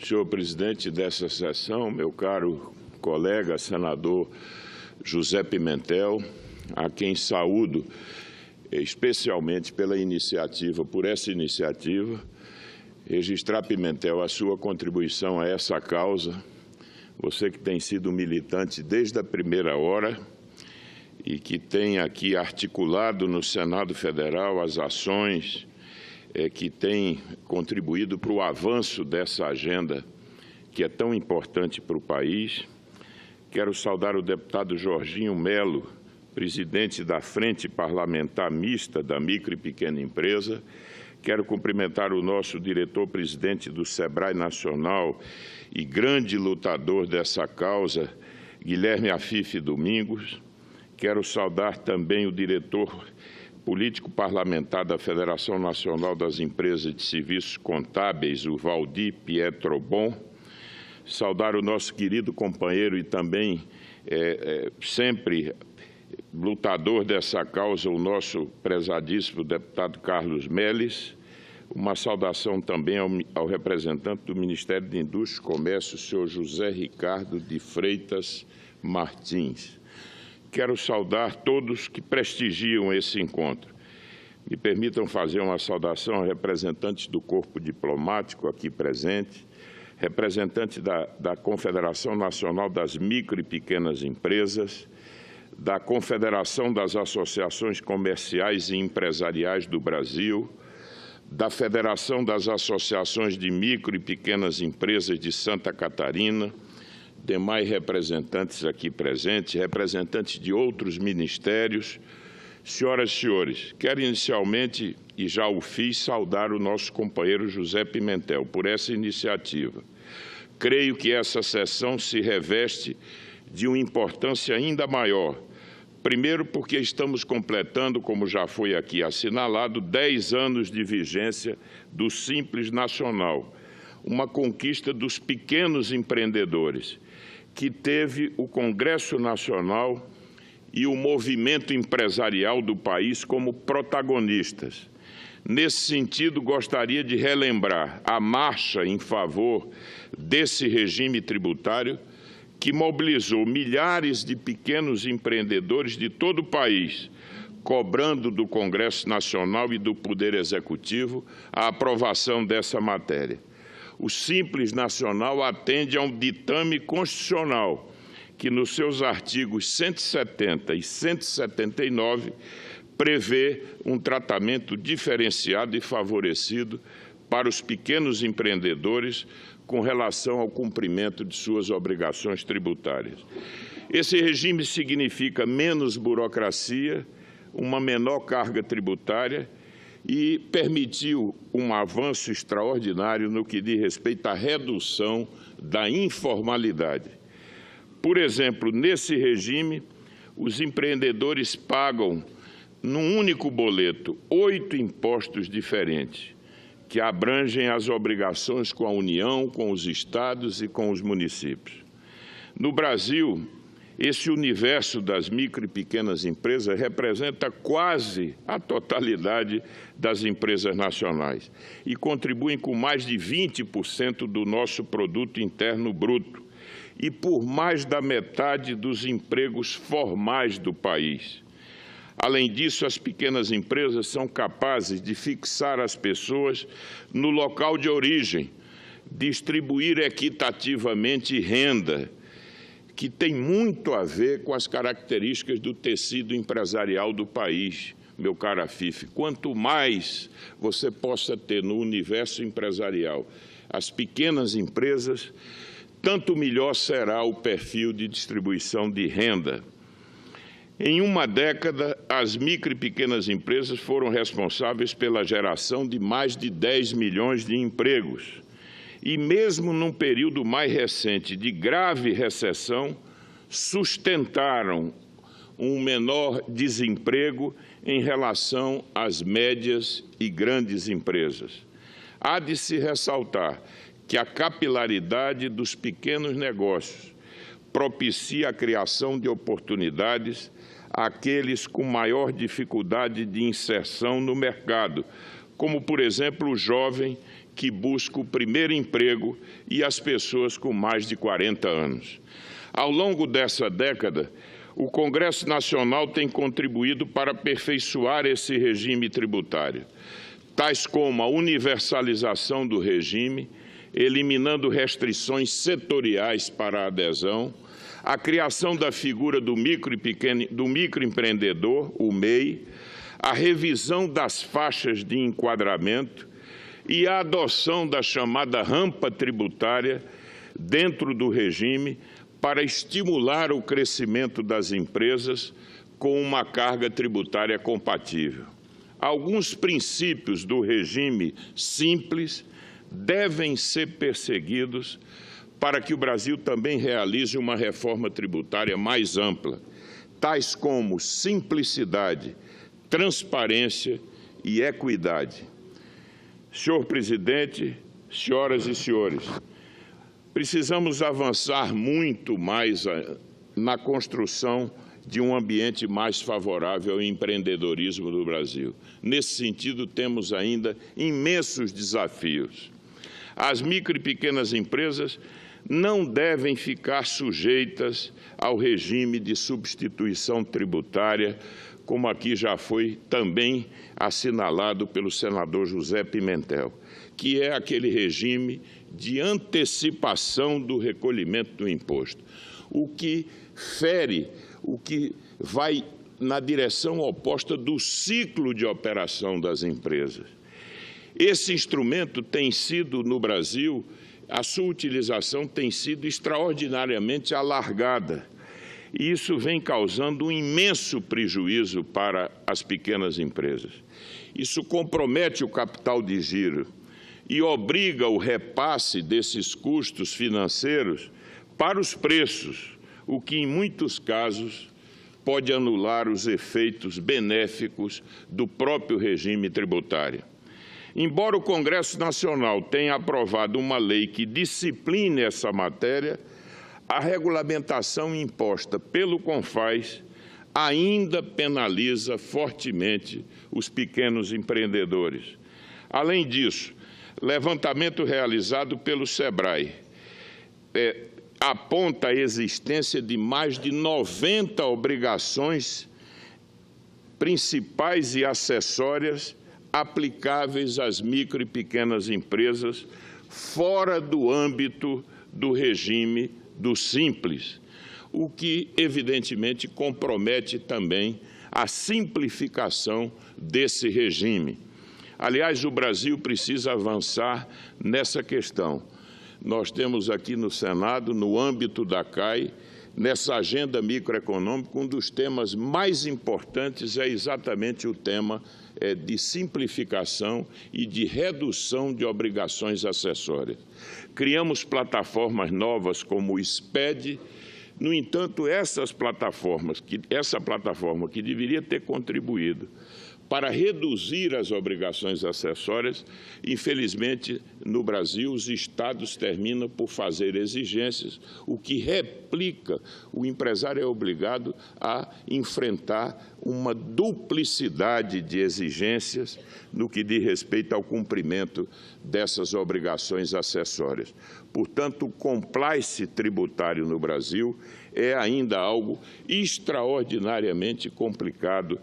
senhor presidente dessa sessão, meu caro colega senador José Pimentel, a quem saúdo especialmente por essa iniciativa, registrar, Pimentel, a sua contribuição a essa causa, você que tem sido militante desde a primeira hora e que tem aqui articulado no Senado Federal as ações que têm contribuído para o avanço dessa agenda que é tão importante para o país. Quero saudar o deputado Jorginho Melo, presidente da Frente Parlamentar Mista da Micro e Pequena Empresa. Quero cumprimentar o nosso diretor-presidente do SEBRAE Nacional e grande lutador dessa causa, Guilherme Afife Domingos. Quero saudar também o diretor político parlamentar da Federação Nacional das Empresas de Serviços Contábeis, o Valdir Pietrobon. Saudar o nosso querido companheiro e também sempre lutador dessa causa, o nosso prezadíssimo deputado Carlos Melles. Uma saudação também ao representante do Ministério de Indústria e Comércio, o senhor José Ricardo de Freitas Martins. Quero saudar todos que prestigiam esse encontro. Me permitam fazer uma saudação a representantes do corpo diplomático aqui presente, representante da Confederação Nacional das Micro e Pequenas Empresas, da Confederação das Associações Comerciais e Empresariais do Brasil, da Federação das Associações de Micro e Pequenas Empresas de Santa Catarina, demais representantes aqui presentes, representantes de outros ministérios. Senhoras e senhores, quero inicialmente, e já o fiz, saudar o nosso companheiro José Pimentel por essa iniciativa. Creio que essa sessão se reveste de uma importância ainda maior. Primeiro, porque estamos completando, como já foi aqui assinalado, 10 anos de vigência do Simples Nacional, uma conquista dos pequenos empreendedores, que teve o Congresso Nacional e o movimento empresarial do país como protagonistas. Nesse sentido, gostaria de relembrar a marcha em favor desse regime tributário que mobilizou milhares de pequenos empreendedores de todo o país, cobrando do Congresso Nacional e do Poder Executivo a aprovação dessa matéria. O Simples Nacional atende a um ditame constitucional que, nos seus artigos 170 e 179, prevê um tratamento diferenciado e favorecido para os pequenos empreendedores com relação ao cumprimento de suas obrigações tributárias. Esse regime significa menos burocracia, uma menor carga tributária e permitiu um avanço extraordinário no que diz respeito à redução da informalidade. Por exemplo, nesse regime, os empreendedores pagam, num único boleto, 8 impostos diferentes, que abrangem as obrigações com a União, com os estados e com os municípios. No Brasil, esse universo das micro e pequenas empresas representa quase a totalidade das empresas nacionais e contribuem com mais de 20% do nosso produto interno bruto e por mais da metade dos empregos formais do país. Além disso, as pequenas empresas são capazes de fixar as pessoas no local de origem, distribuir equitativamente renda, que tem muito a ver com as características do tecido empresarial do país, meu caro Afife. Quanto mais você possa ter no universo empresarial as pequenas empresas, tanto melhor será o perfil de distribuição de renda. Em uma década, as micro e pequenas empresas foram responsáveis pela geração de mais de 10 milhões de empregos. E mesmo num período mais recente de grave recessão, sustentaram um menor desemprego em relação às médias e grandes empresas. Há de se ressaltar que a capilaridade dos pequenos negócios propicia a criação de oportunidades àqueles com maior dificuldade de inserção no mercado, como, por exemplo, o jovem que busca o primeiro emprego e as pessoas com mais de 40 anos. Ao longo dessa década, o Congresso Nacional tem contribuído para aperfeiçoar esse regime tributário, tais como a universalização do regime, eliminando restrições setoriais para a adesão, a criação da figura do microempreendedor, o MEI, a revisão das faixas de enquadramento e a adoção da chamada rampa tributária dentro do regime para estimular o crescimento das empresas com uma carga tributária compatível. Alguns princípios do regime simples devem ser perseguidos para que o Brasil também realize uma reforma tributária mais ampla, tais como simplicidade, transparência e equidade. Senhor presidente, senhoras e senhores, precisamos avançar muito mais na construção de um ambiente mais favorável ao empreendedorismo do Brasil. Nesse sentido, temos ainda imensos desafios. As micro e pequenas empresas não devem ficar sujeitas ao regime de substituição tributária, como aqui já foi também assinalado pelo senador José Pimentel, que é aquele regime de antecipação do recolhimento do imposto, o que fere, o que vai na direção oposta do ciclo de operação das empresas. Esse instrumento tem sido, no Brasil, a sua utilização tem sido extraordinariamente alargada. E isso vem causando um imenso prejuízo para as pequenas empresas. Isso compromete o capital de giro e obriga o repasse desses custos financeiros para os preços, o que, em muitos casos, pode anular os efeitos benéficos do próprio regime tributário. Embora o Congresso Nacional tenha aprovado uma lei que discipline essa matéria, a regulamentação imposta pelo CONFAS ainda penaliza fortemente os pequenos empreendedores. Além disso, levantamento realizado pelo SEBRAE aponta a existência de mais de 90 obrigações principais e acessórias aplicáveis às micro e pequenas empresas fora do âmbito do regime do Simples, o que, evidentemente, compromete também a simplificação desse regime. Aliás, o Brasil precisa avançar nessa questão. Nós temos aqui no Senado, no âmbito da CAI, nessa agenda microeconômica, um dos temas mais importantes é exatamente o tema de simplificação e de redução de obrigações acessórias. Criamos plataformas novas como o SPED. No entanto, essa plataforma que deveria ter contribuído para reduzir as obrigações acessórias, infelizmente, no Brasil, os estados terminam por fazer exigências, o que replica, o empresário é obrigado a enfrentar uma duplicidade de exigências no que diz respeito ao cumprimento dessas obrigações acessórias. Portanto, o compliance tributário no Brasil é ainda algo extraordinariamente complicado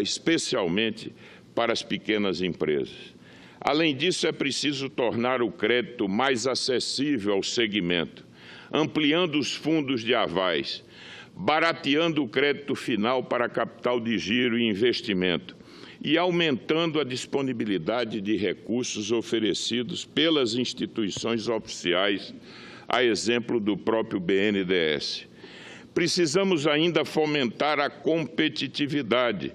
especialmente para as pequenas empresas. Além disso, é preciso tornar o crédito mais acessível ao segmento, ampliando os fundos de avais, barateando o crédito final para capital de giro e investimento e aumentando a disponibilidade de recursos oferecidos pelas instituições oficiais, a exemplo do próprio BNDES. Precisamos ainda fomentar a competitividade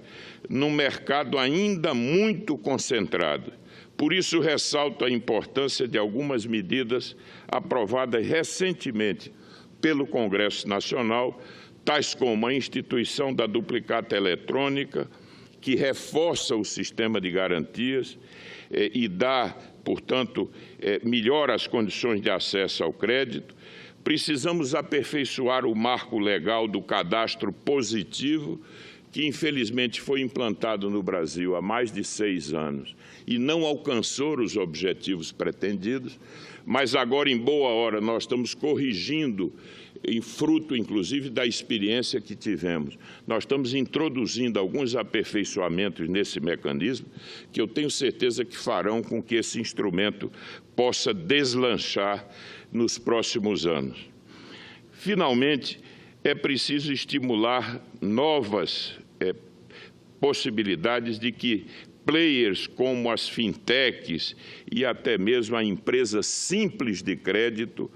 num mercado ainda muito concentrado. Por isso, ressalto a importância de algumas medidas aprovadas recentemente pelo Congresso Nacional, tais como a instituição da duplicata eletrônica, que reforça o sistema de garantias e dá, portanto, melhora as condições de acesso ao crédito. Precisamos aperfeiçoar o marco legal do cadastro positivo, que infelizmente foi implantado no Brasil há mais de 6 anos e não alcançou os objetivos pretendidos, mas agora, em boa hora, nós estamos corrigindo, em fruto, inclusive, da experiência que tivemos. Nós estamos introduzindo alguns aperfeiçoamentos nesse mecanismo que eu tenho certeza que farão com que esse instrumento possa deslanchar nos próximos anos. Finalmente, é preciso estimular novas possibilidades de que players como as fintechs e até mesmo a empresa simples de crédito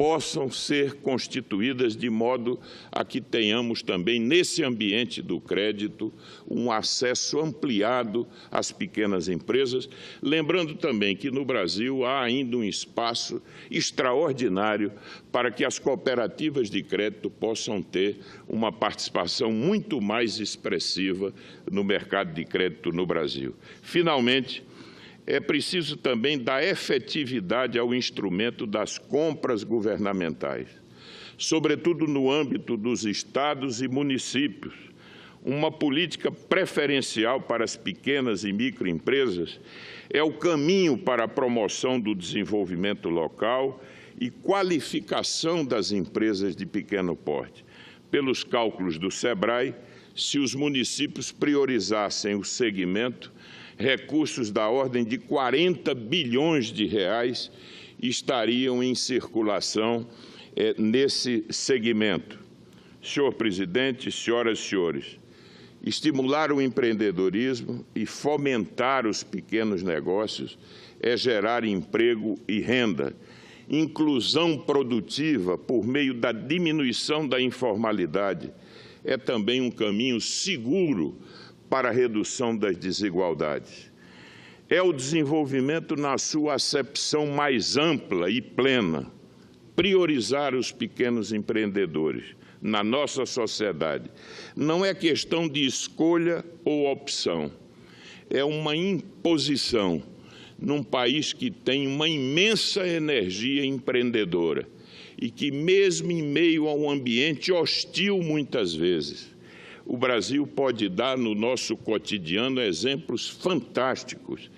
possam ser constituídas de modo a que tenhamos também, nesse ambiente do crédito, um acesso ampliado às pequenas empresas, lembrando também que no Brasil há ainda um espaço extraordinário para que as cooperativas de crédito possam ter uma participação muito mais expressiva no mercado de crédito no Brasil. Finalmente, é preciso também dar efetividade ao instrumento das compras governamentais, sobretudo no âmbito dos estados e municípios. Uma política preferencial para as pequenas e microempresas é o caminho para a promoção do desenvolvimento local e qualificação das empresas de pequeno porte. Pelos cálculos do SEBRAE, se os municípios priorizassem o segmento, recursos da ordem de 40 bilhões de reais estariam em circulação nesse segmento. Senhor presidente, senhoras e senhores, estimular o empreendedorismo e fomentar os pequenos negócios é gerar emprego e renda. Inclusão produtiva por meio da diminuição da informalidade é também um caminho seguro para a redução das desigualdades. É o desenvolvimento na sua acepção mais ampla e plena, priorizar os pequenos empreendedores na nossa sociedade. Não é questão de escolha ou opção, é uma imposição num país que tem uma imensa energia empreendedora e que, mesmo em meio a um ambiente hostil muitas vezes, o Brasil pode dar no nosso cotidiano exemplos fantásticos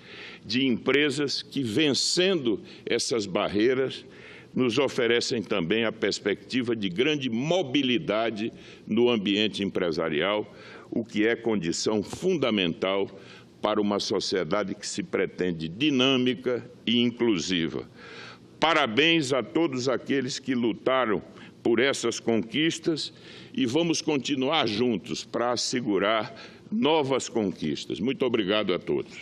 de empresas que, vencendo essas barreiras, nos oferecem também a perspectiva de grande mobilidade no ambiente empresarial, o que é condição fundamental para uma sociedade que se pretende dinâmica e inclusiva. Parabéns a todos aqueles que lutaram por essas conquistas e vamos continuar juntos para assegurar novas conquistas. Muito obrigado a todos.